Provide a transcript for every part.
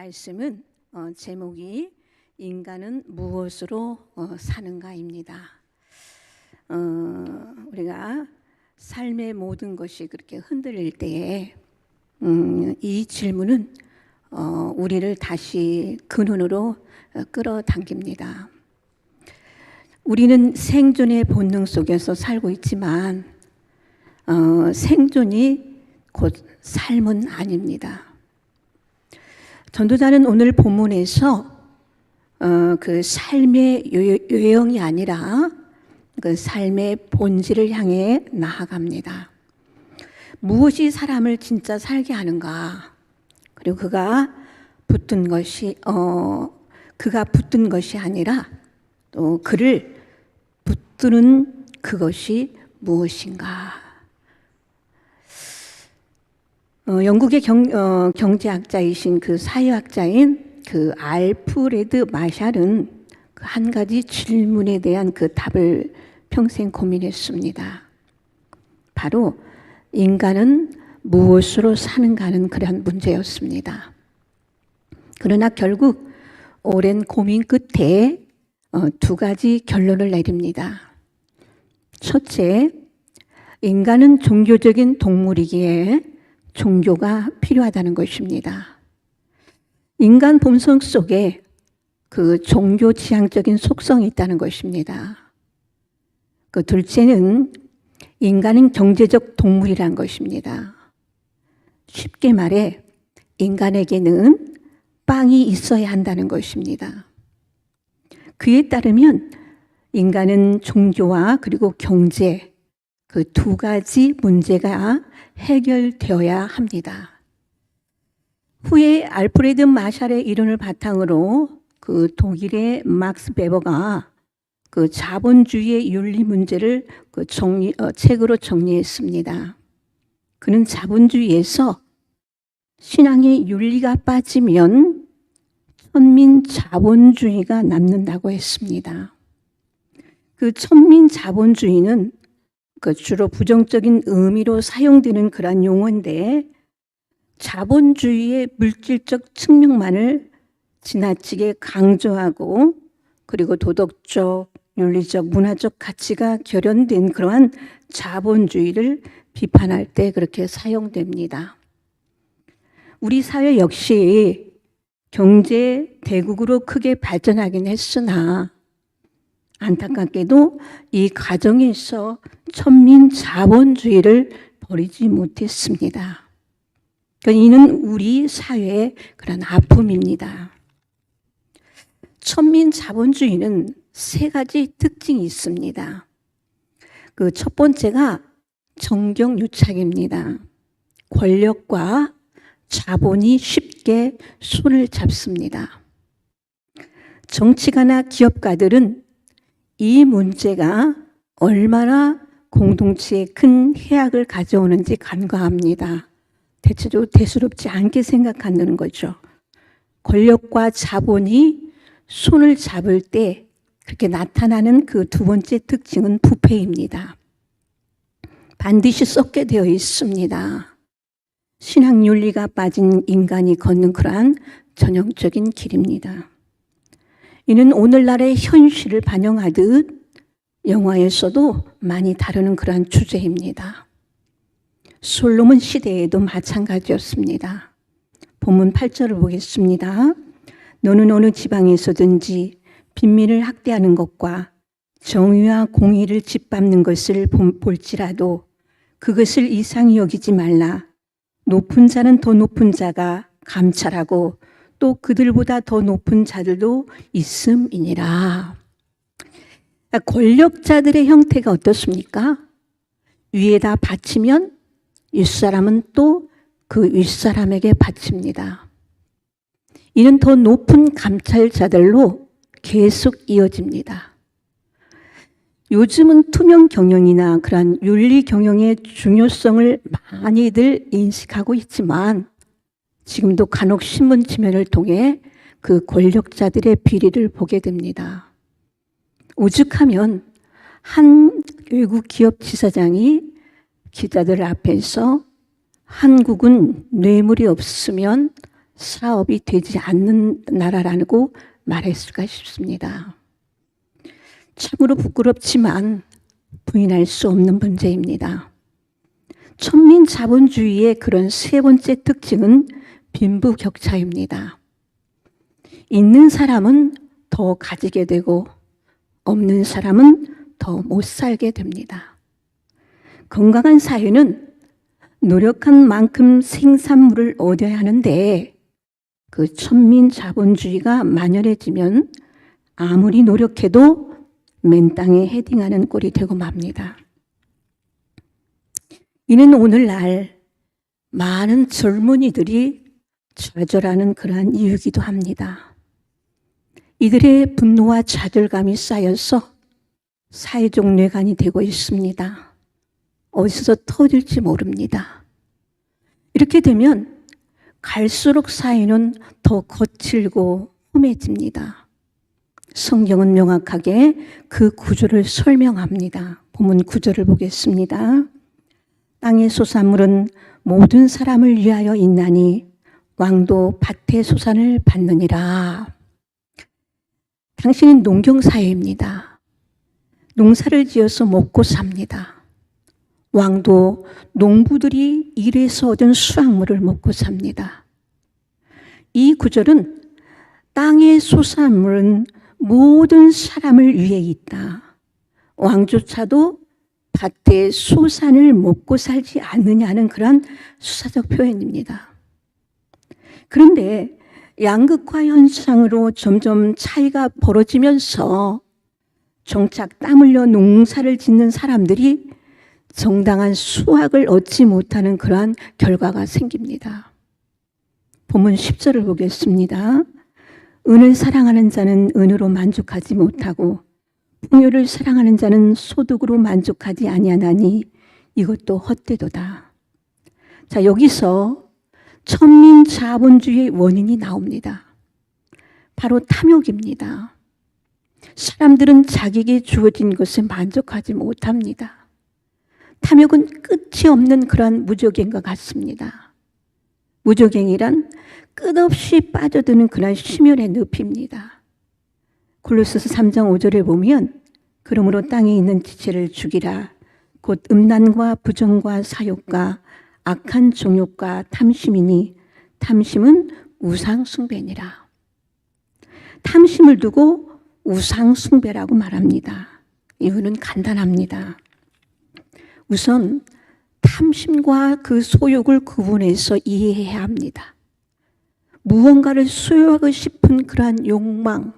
말씀은 제목이 인간은 무엇으로 사는가입니다. 우리가 삶의 모든 것이 그렇게 흔들릴 때에 이 질문은 우리를 다시 근원으로 끌어당깁니다. 우리는 생존의 본능 속에서 살고 있지만 생존이 곧 삶은 아닙니다. 전도자는 오늘 본문에서 그 삶의 요형이 아니라 그 삶의 본질을 향해 나아갑니다. 무엇이 사람을 진짜 살게 하는가? 그리고 그가 붙든 것이 아니라 또 그를 붙드는 그것이 무엇인가? 영국의 경제학자이신 그 사회학자인 그 알프레드 마샬은 그 한 가지 질문에 대한 그 답을 평생 고민했습니다. 바로 인간은 무엇으로 사는가 하는 그런 문제였습니다. 그러나 결국 오랜 고민 끝에 두 가지 결론을 내립니다. 첫째, 인간은 종교적인 동물이기에 종교가 필요하다는 것입니다. 인간 본성 속에 그 종교 지향적인 속성이 있다는 것입니다. 그 둘째는 인간은 경제적 동물이라는 것입니다. 쉽게 말해 인간에게는 빵이 있어야 한다는 것입니다. 그에 따르면 인간은 종교와 그리고 경제 그 두 가지 문제가 해결되어야 합니다. 후에 알프레드 마샬의 이론을 바탕으로 그 독일의 막스 베버가 그 자본주의의 윤리 문제를 그 책으로 정리했습니다. 그는 자본주의에서 신앙의 윤리가 빠지면 천민 자본주의가 남는다고 했습니다. 그 천민 자본주의는 그 주로 부정적인 의미로 사용되는 그런 용어인데 자본주의의 물질적 측면만을 지나치게 강조하고 그리고 도덕적, 윤리적, 문화적 가치가 결연된 그러한 자본주의를 비판할 때 그렇게 사용됩니다. 우리 사회 역시 경제 대국으로 크게 발전하긴 했으나 안타깝게도 이 과정에서 천민 자본주의를 버리지 못했습니다. 이는 우리 사회의 그런 아픔입니다. 천민 자본주의는 세 가지 특징이 있습니다. 그 첫 번째가 정경유착입니다. 권력과 자본이 쉽게 손을 잡습니다. 정치가나 기업가들은 이 문제가 얼마나 공동체에 큰 해악을 가져오는지 간과합니다. 대체적으로 대수롭지 않게 생각하는 거죠. 권력과 자본이 손을 잡을 때 그렇게 나타나는 그 두 번째 특징은 부패입니다. 반드시 썩게 되어 있습니다. 신앙 윤리가 빠진 인간이 걷는 그러한 전형적인 길입니다. 이는 오늘날의 현실을 반영하듯 영화에서도 많이 다루는 그러한 주제입니다. 솔로몬 시대에도 마찬가지였습니다. 본문 8절을 보겠습니다. 너는 어느 지방에서든지 빈민을 학대하는 것과 정의와 공의를 짓밟는 것을 볼지라도 그것을 이상히 여기지 말라. 높은 자는 더 높은 자가 감찰하고 또 그들보다 더 높은 자들도 있음이니라. 권력자들의 형태가 어떻습니까? 위에다 바치면 윗사람은 또 그 윗사람에게 바칩니다. 이는 더 높은 감찰자들로 계속 이어집니다. 요즘은 투명 경영이나 그런 윤리 경영의 중요성을 많이들 인식하고 있지만 지금도 간혹 신문 지면을 통해 그 권력자들의 비리를 보게 됩니다. 오죽하면 한 외국 기업 지사장이 기자들 앞에서 한국은 뇌물이 없으면 사업이 되지 않는 나라라고 말했을까 싶습니다. 참으로 부끄럽지만 부인할 수 없는 문제입니다. 천민 자본주의의 그런 세 번째 특징은 빈부격차입니다. 있는 사람은 더 가지게 되고 없는 사람은 더 못 살게 됩니다. 건강한 사회는 노력한 만큼 생산물을 얻어야 하는데 그 천민 자본주의가 만연해지면 아무리 노력해도 맨 땅에 헤딩하는 꼴이 되고 맙니다. 이는 오늘날 많은 젊은이들이 좌절하는 그러한 이유이기도 합니다. 이들의 분노와 좌절감이 쌓여서 사회적 뇌관이 되고 있습니다. 어디서 터질지 모릅니다. 이렇게 되면 갈수록 사회는 더 거칠고 험해집니다. 성경은 명확하게 그 구조를 설명합니다. 본문 9절을 보겠습니다. 땅의 소산물은 모든 사람을 위하여 있나니 왕도 밭의 소산을 받느니라. 당신은 농경사회입니다. 농사를 지어서 먹고 삽니다. 왕도 농부들이 일해서 얻은 수확물을 먹고 삽니다. 이 구절은 땅의 소산물은 모든 사람을 위해 있다. 왕조차도 밭의 소산을 먹고 살지 않느냐는 그런 수사적 표현입니다. 그런데 양극화 현상으로 점점 차이가 벌어지면서 정작 땀 흘려 농사를 짓는 사람들이 정당한 수확을 얻지 못하는 그러한 결과가 생깁니다. 본문 10절을 보겠습니다. 은을 사랑하는 자는 은으로 만족하지 못하고 풍요를 사랑하는 자는 소득으로 만족하지 아니하나니 이것도 헛되도다. 자, 여기서 천민 자본주의의 원인이 나옵니다. 바로 탐욕입니다. 사람들은 자기에게 주어진 것에 만족하지 못합니다. 탐욕은 끝이 없는 그러한 무적행과 같습니다. 무적행이란 끝없이 빠져드는 그러한 심연의 늪입니다. 골로새서 3장 5절에 보면 그러므로 땅에 있는 지체를 죽이라. 곧 음란과 부정과 사욕과 악한 정욕과 탐심이니 탐심은 우상숭배니라. 탐심을 두고 우상숭배라고 말합니다. 이유는 간단합니다. 우선 탐심과 그 소욕을 구분해서 이해해야 합니다. 무언가를 소유하고 싶은 그러한 욕망,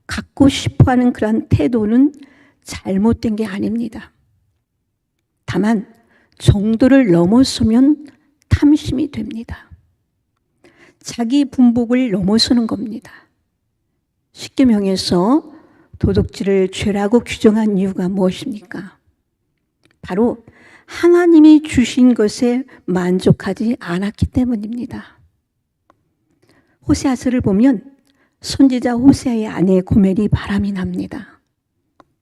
갖고 싶어하는 그러한 태도는 잘못된 게 아닙니다. 다만 정도를 넘어서면 탐심이 됩니다. 자기 분복을 넘어서는 겁니다. 십계명에서 도둑질을 죄라고 규정한 이유가 무엇입니까? 바로 하나님이 주신 것에 만족하지 않았기 때문입니다. 호세아서를 보면 선지자 호세아의 아내 고멜이 바람이 납니다.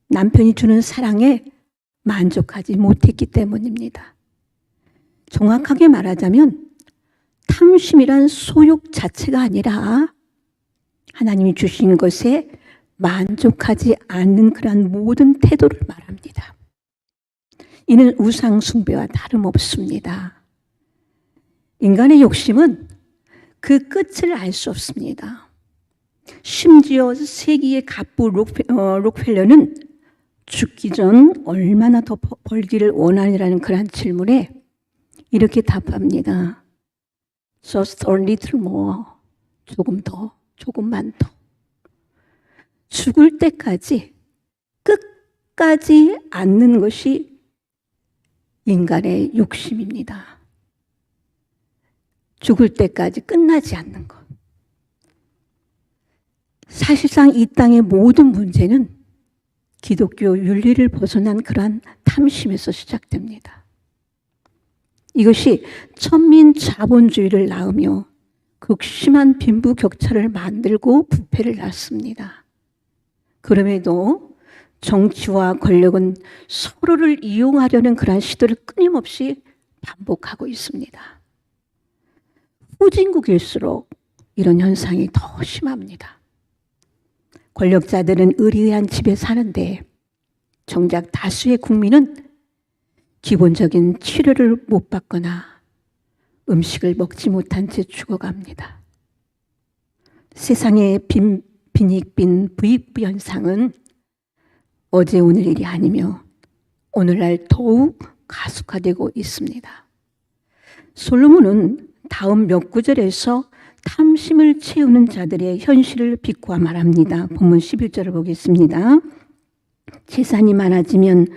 남편이 주는 사랑에 만족하지 못했기 때문입니다. 정확하게 말하자면 탐심이란 소욕 자체가 아니라 하나님이 주신 것에 만족하지 않는 그러한 모든 태도를 말합니다. 이는 우상숭배와 다름없습니다. 인간의 욕심은 그 끝을 알 수 없습니다. 심지어 세기의 갑부 록펠러는 죽기 전 얼마나 더 벌기를 원하느라는 그런 질문에 이렇게 답합니다. Just a little more. 조금 더, 조금만 더. 죽을 때까지 끝까지 않는 것이 인간의 욕심입니다. 죽을 때까지 끝나지 않는 것. 사실상 이 땅의 모든 문제는 기독교 윤리를 벗어난 그러한 탐심에서 시작됩니다. 이것이 천민 자본주의를 낳으며 극심한 빈부격차를 만들고 부패를 낳습니다. 그럼에도 정치와 권력은 서로를 이용하려는 그러한 시도를 끊임없이 반복하고 있습니다. 후진국일수록 이런 현상이 더 심합니다. 권력자들은 의리의한 집에 사는데 정작 다수의 국민은 기본적인 치료를 못 받거나 음식을 먹지 못한 채 죽어갑니다. 세상의 빈익빈 부익부 현상은 어제 오늘 일이 아니며 오늘날 더욱 가속화되고 있습니다. 솔로몬은 다음 몇 구절에서 탐심을 채우는 자들의 현실을 비꼬아 말합니다. 본문 11절을 보겠습니다. 재산이 많아지면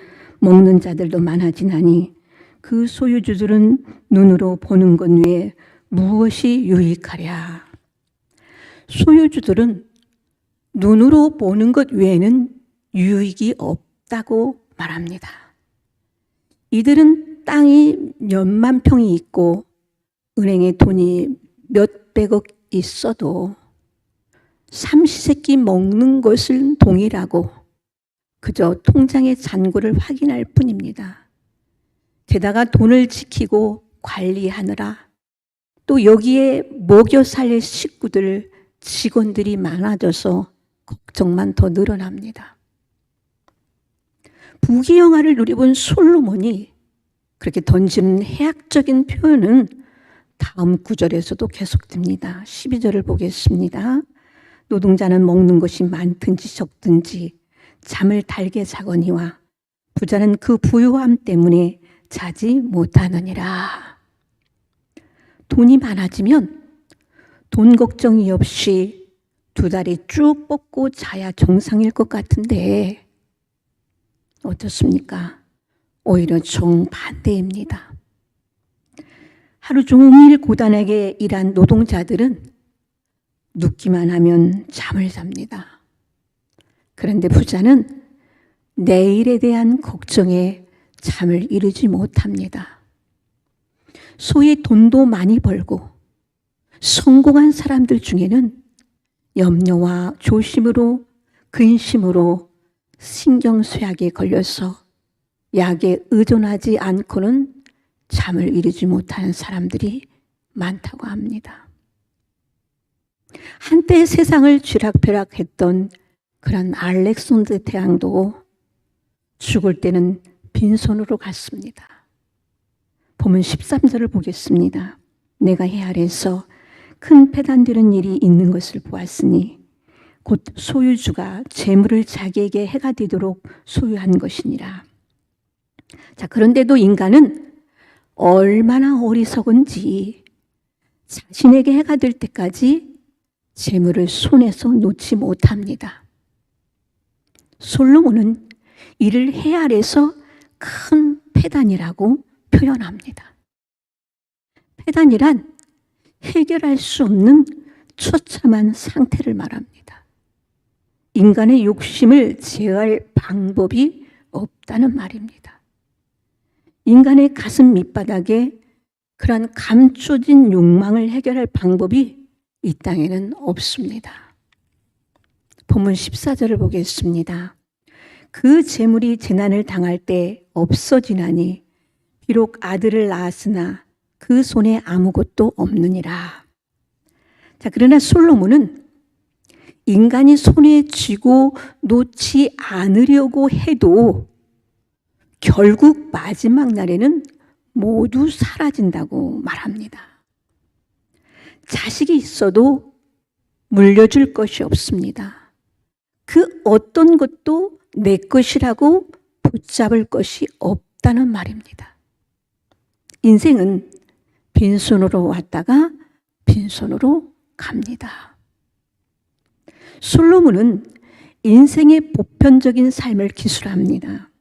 먹는 자들도 많아지나니 그 소유주들은 눈으로 보는 것 외에 무엇이 유익하랴. 소유주들은 눈으로 보는 것 외에는 유익이 없다고 말합니다. 이들은 땅이 몇만 평이 있고 은행에 돈이 몇백억 있어도 삼시세끼 먹는 것은 동일하고 그저 통장의 잔고를 확인할 뿐입니다. 게다가 돈을 지키고 관리하느라 또 여기에 먹여 살릴 식구들, 직원들이 많아져서 걱정만 더 늘어납니다. 부귀영화를 누려본 솔로몬이 그렇게 던지는 해학적인 표현은 다음 구절에서도 계속됩니다. 12절을 보겠습니다. 노동자는 먹는 것이 많든지 적든지 잠을 달게 자거니와 부자는 그 부유함 때문에 자지 못하느니라. 돈이 많아지면 돈 걱정이 없이 두 다리 쭉 뻗고 자야 정상일 것 같은데 어떻습니까? 오히려 정반대입니다. 하루 종일 고단하게 일한 노동자들은 눕기만 하면 잠을 잡니다. 그런데 부자는 내일에 대한 걱정에 잠을 이루지 못합니다. 소위 돈도 많이 벌고 성공한 사람들 중에는 염려와 조심으로 근심으로 신경쇠약에 걸려서 약에 의존하지 않고는 잠을 이루지 못하는 사람들이 많다고 합니다. 한때 세상을 쥐락펴락했던 그런 알렉산더 대왕도 죽을 때는 빈손으로 갔습니다. 본문 13절을 보겠습니다. 내가 해 아래서 큰 패단되는 일이 있는 것을 보았으니 곧 소유주가 재물을 자기에게 해가 되도록 소유한 것이니라. 자, 그런데도 인간은 얼마나 어리석은지 자신에게 해가 될 때까지 재물을 손에서 놓지 못합니다. 솔로몬은 이를 해 아래서 큰 패단이라고 표현합니다. 패단이란 해결할 수 없는 처참한 상태를 말합니다. 인간의 욕심을 제어할 방법이 없다는 말입니다. 인간의 가슴 밑바닥에 그러한 감춰진 욕망을 해결할 방법이 이 땅에는 없습니다. 본문 14절을 보겠습니다. 그 재물이 재난을 당할 때 없어지나니 비록 아들을 낳았으나 그 손에 아무것도 없느니라. 자, 그러나 솔로몬은 인간이 손에 쥐고 놓지 않으려고 해도 결국 마지막 날에는 모두 사라진다고 말합니다. 자식이 있어도 물려줄 것이 없습니다. 그 어떤 것도 내 것이라고 붙잡을 것이 없다는 말입니다. 인생은 빈손으로 왔다가 빈손으로 갑니다. 솔로몬은 인생의 보편적인 삶을 기술합니다.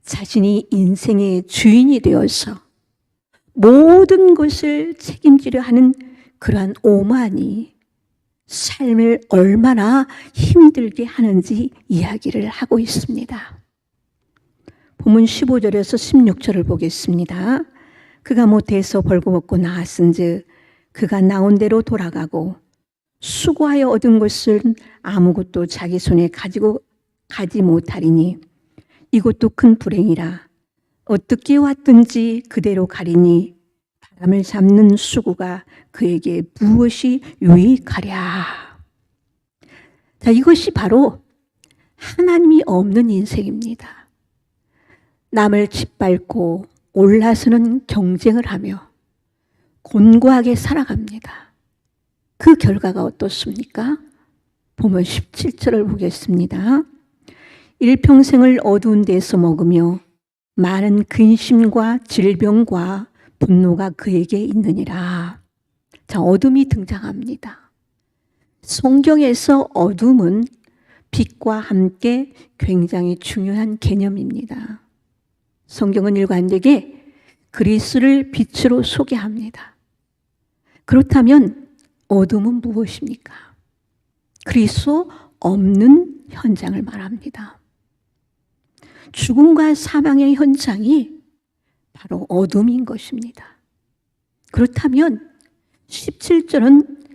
자신이 인생의 주인이 되어서 모든 것을 책임지려 하는 그러한 오만이 삶을 얼마나 힘들게 하는지 이야기를 하고 있습니다. 본문 15절에서 16절을 보겠습니다. 그가 모태에서 벌거벗고 나았은즉 그가 나온 대로 돌아가고 수고하여 얻은 것은 아무것도 자기 손에 가지고 가지 못하리니 이것도 큰 불행이라. 어떻게 왔든지 그대로 가리니 사람을 잡는 수고가 그에게 무엇이 유익하랴. 자, 이것이 바로 하나님이 없는 인생입니다. 남을 짓밟고 올라서는 경쟁을 하며 곤고하게 살아갑니다. 그 결과가 어떻습니까? 보면 17절을 보겠습니다. 일평생을 어두운 데서 먹으며 많은 근심과 질병과 분노가 그에게 있느니라. 자, 어둠이 등장합니다. 성경에서 어둠은 빛과 함께 굉장히 중요한 개념입니다. 성경은 일관되게 그리스도를 빛으로 소개합니다. 그렇다면 어둠은 무엇입니까? 그리스도 없는 현장을 말합니다. 죽음과 사망의 현장이 바로 어둠인 것입니다. 그렇다면 17절은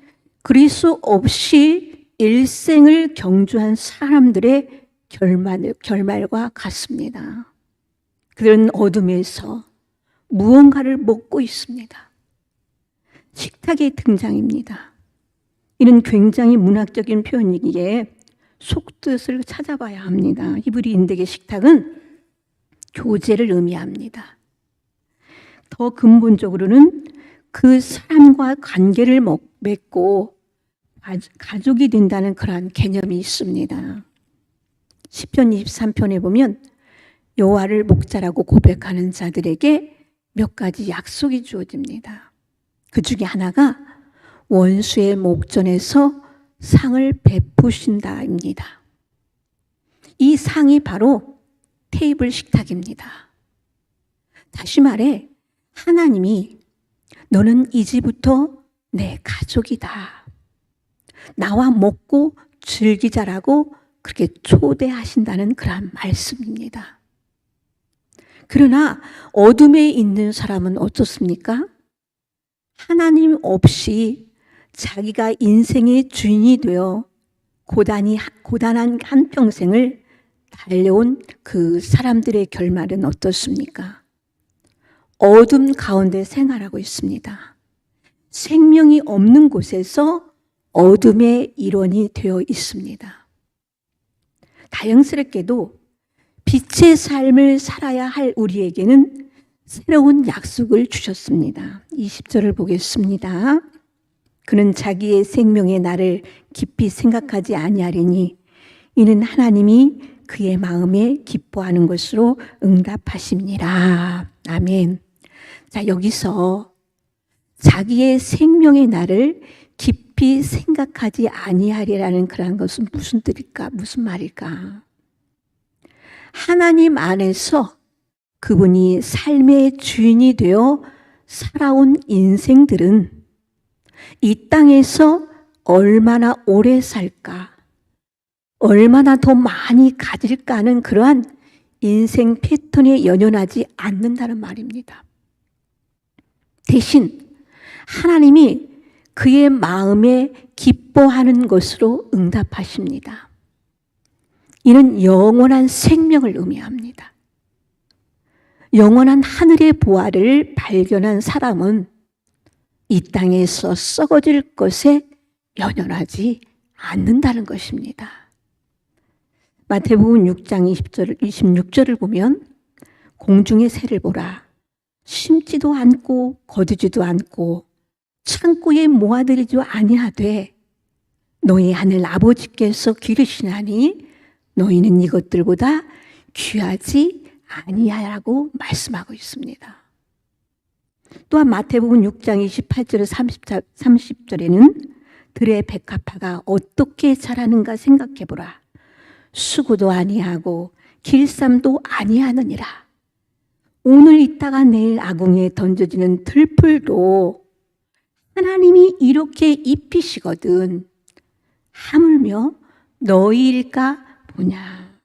그리스도 없이 일생을 경주한 사람들의 결말과 같습니다. 그들은 어둠에서 무언가를 먹고 있습니다. 식탁의 등장입니다. 이는 굉장히 문학적인 표현이기에 속뜻을 찾아봐야 합니다. 히브리 인덱의 식탁은 교제를 의미합니다. 더 근본적으로는 그 사람과 관계를 맺고 가족이 된다는 그러한 개념이 있습니다. 시편 23편에 보면 여호와를 목자라고 고백하는 자들에게 몇 가지 약속이 주어집니다. 그 중에 하나가 원수의 목전에서 상을 베푸신다입니다. 이 상이 바로 테이블 식탁입니다. 다시 말해 하나님이 너는 이제부터 내 가족이다. 나와 먹고 즐기자라고 그렇게 초대하신다는 그런 말씀입니다. 그러나 어둠에 있는 사람은 어떻습니까? 하나님 없이 자기가 인생의 주인이 되어 고단한 한평생을 달려온 그 사람들의 결말은 어떻습니까? 어둠 가운데 생활하고 있습니다. 생명이 없는 곳에서 어둠의 일원이 되어 있습니다. 다행스럽게도 빛의 삶을 살아야 할 우리에게는 새로운 약속을 주셨습니다. 20절을 보겠습니다. 그는 자기의 생명의 날을 깊이 생각하지 아니하리니 이는 하나님이 그의 마음에 기뻐하는 것으로 응답하심니라. 아멘. 자, 여기서 자기의 생명의 날을 깊이 생각하지 아니하리라는 그런 것은 무슨 뜻일까? 무슨 말일까? 하나님 안에서 그분이 삶의 주인이 되어 살아온 인생들은 이 땅에서 얼마나 오래 살까, 얼마나 더 많이 가질까 하는 그러한 인생 패턴에 연연하지 않는다는 말입니다. 대신 하나님이 그의 마음에 기뻐하는 것으로 응답하십니다. 이는 영원한 생명을 의미합니다. 영원한 하늘의 보화를 발견한 사람은 이 땅에서 썩어질 것에 연연하지 않는다는 것입니다. 마태복음 6장 26절을 보면 공중의 새를 보라. 심지도 않고 거두지도 않고 창고에 모아들이지도 아니하되 너희 하늘 아버지께서 기르시나니 너희는 이것들보다 귀하지 아니하라고 말씀하고 있습니다. 또한 마태복음 6장 28절 30절에는 들의 백합화가 어떻게 자라는가 생각해보라. 수고도 아니하고 길쌈도 아니하느니라. 오늘 있다가 내일 아궁이에 던져지는 들풀도 하나님이 이렇게 입히시거든 하물며 너희일까 보냐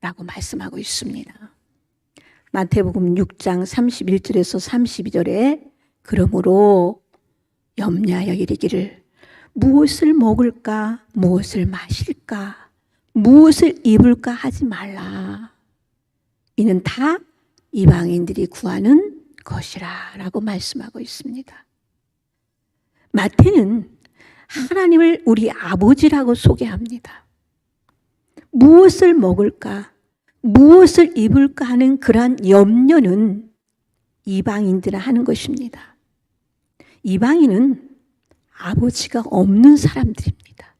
라고 말씀하고 있습니다. 마태복음 6장 31절에서 32절에 그러므로 염려하여 이르기를 무엇을 먹을까 무엇을 마실까 무엇을 입을까 하지 말라. 이는 다 이방인들이 구하는 것이라 라고 말씀하고 있습니다. 마태는 하나님을 우리 아버지라고 소개합니다. 무엇을 먹을까, 무엇을 입을까 하는 그러한 염려는 이방인들은 하는 것입니다. 이방인은 아버지가 없는 사람들입니다.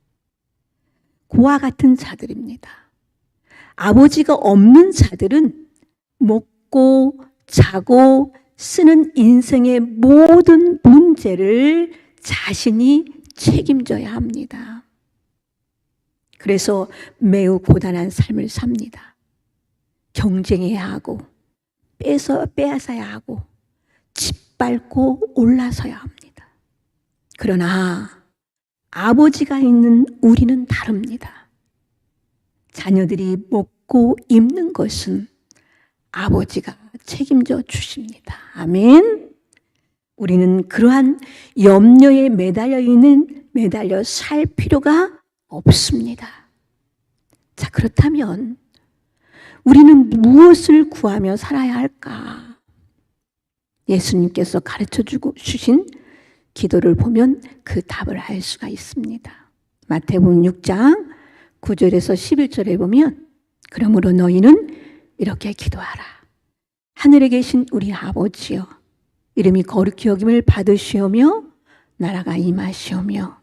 고와 같은 자들입니다. 아버지가 없는 자들은 먹고 자고 쓰는 인생의 모든 문제를 자신이 책임져야 합니다. 그래서 매우 고단한 삶을 삽니다. 경쟁해야 하고 빼앗아야 하고 짓밟고 올라서야 합니다. 그러나 아버지가 있는 우리는 다릅니다. 자녀들이 먹고 입는 것은 아버지가 책임져 주십니다. 아멘. 우리는 그러한 염려에 매달려 살 필요가 없습니다. 자, 그렇다면 우리는 무엇을 구하며 살아야 할까? 예수님께서 가르쳐 주신 기도를 보면 그 답을 알 수가 있습니다. 마태복음 6장 9절에서 11절에 보면 그러므로 너희는 이렇게 기도하라. 하늘에 계신 우리 아버지여, 이름이 거룩히 여김을 받으시오며 나라가 임하시오며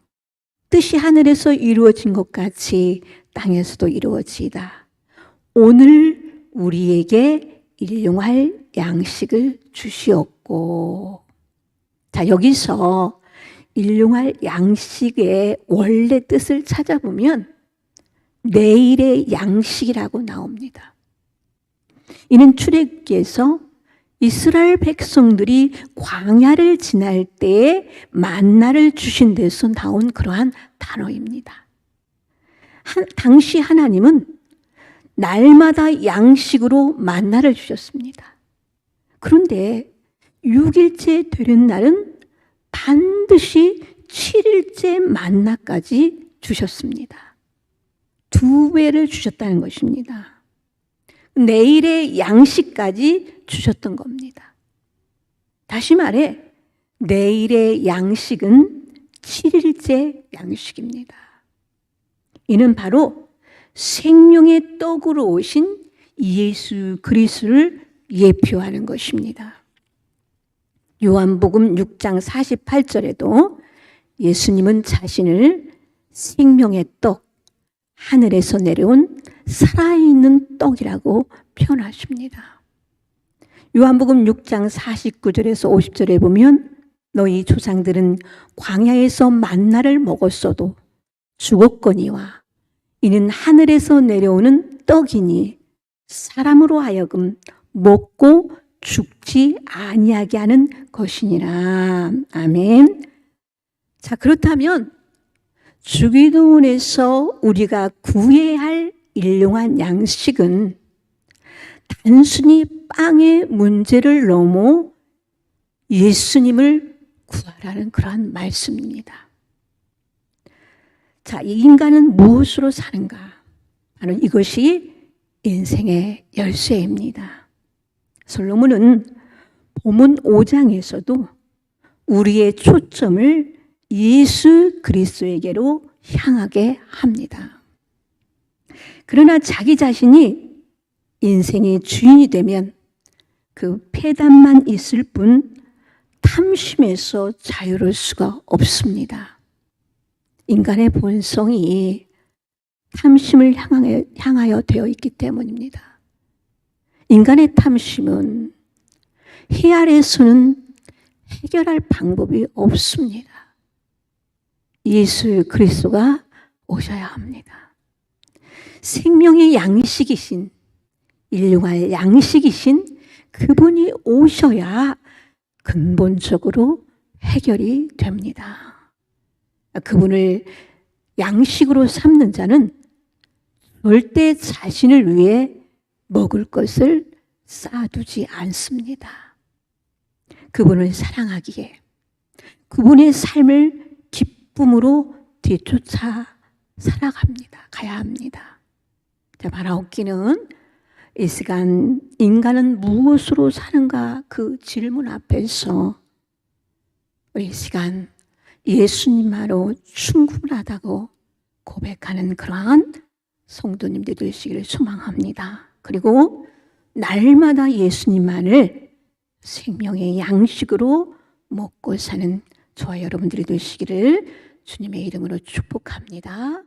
뜻이 하늘에서 이루어진 것 같이 땅에서도 이루어지이다. 오늘 우리에게 일용할 양식을 주시옵고. 자, 여기서 일용할 양식의 원래 뜻을 찾아보면 내일의 양식이라고 나옵니다. 이는 출애굽기에서 이스라엘 백성들이 광야를 지날 때에 만나를 주신 데서 나온 그러한 단어입니다. 당시 하나님은 날마다 양식으로 만나를 주셨습니다. 그런데 6일째 되는 날은 반드시 7일째 만나까지 주셨습니다. 2배를 주셨다는 것입니다. 내일의 양식까지 주셨던 겁니다. 다시 말해 내일의 양식은 7일째 양식입니다. 이는 바로 생명의 떡으로 오신 예수 그리스도를 예표하는 것입니다. 요한복음 6장 48절에도 예수님은 자신을 생명의 떡, 하늘에서 내려온 살아있는 떡이라고 표현하십니다. 요한복음 6장 49절에서 50절에 보면 너희 조상들은 광야에서 만나를 먹었어도 죽었거니와 이는 하늘에서 내려오는 떡이니 사람으로 하여금 먹고 죽지 아니하게 하는 것이니라. 아멘. 자, 그렇다면 주기도문에서 우리가 구해야 할 일용한 양식은 단순히 빵의 문제를 넘어 예수님을 구하라는 그러한 말씀입니다. 자, 이 인간은 무엇으로 사는가? 바로 이것이 인생의 열쇠입니다. 솔로몬은 본문 5장에서도 우리의 초점을 예수 그리스도에게로 향하게 합니다. 그러나 자기 자신이 인생의 주인이 되면 그 패단만 있을 뿐 탐심에서 자유로울 수가 없습니다. 인간의 본성이 탐심을 향하여 되어 있기 때문입니다. 인간의 탐심은 해 아래서는 해결할 방법이 없습니다. 예수 그리스도가 오셔야 합니다. 생명의 양식이신, 일용할 양식이신 그분이 오셔야 근본적으로 해결이 됩니다. 그분을 양식으로 삼는 자는 절대 자신을 위해 먹을 것을 쌓아두지 않습니다. 그분을 사랑하기에 그분의 삶을 기쁨으로 뒤쫓아 살아갑니다. 가야 합니다. 자, 바라옵기는 이 시간 인간은 무엇으로 사는가 그 질문 앞에서 우리 이 시간 예수님만으로 충분하다고 고백하는 그러한 성도님들 되시기를 소망합니다. 그리고 날마다 예수님만을 생명의 양식으로 먹고 사는 저와 여러분들이 되시기를 주님의 이름으로 축복합니다.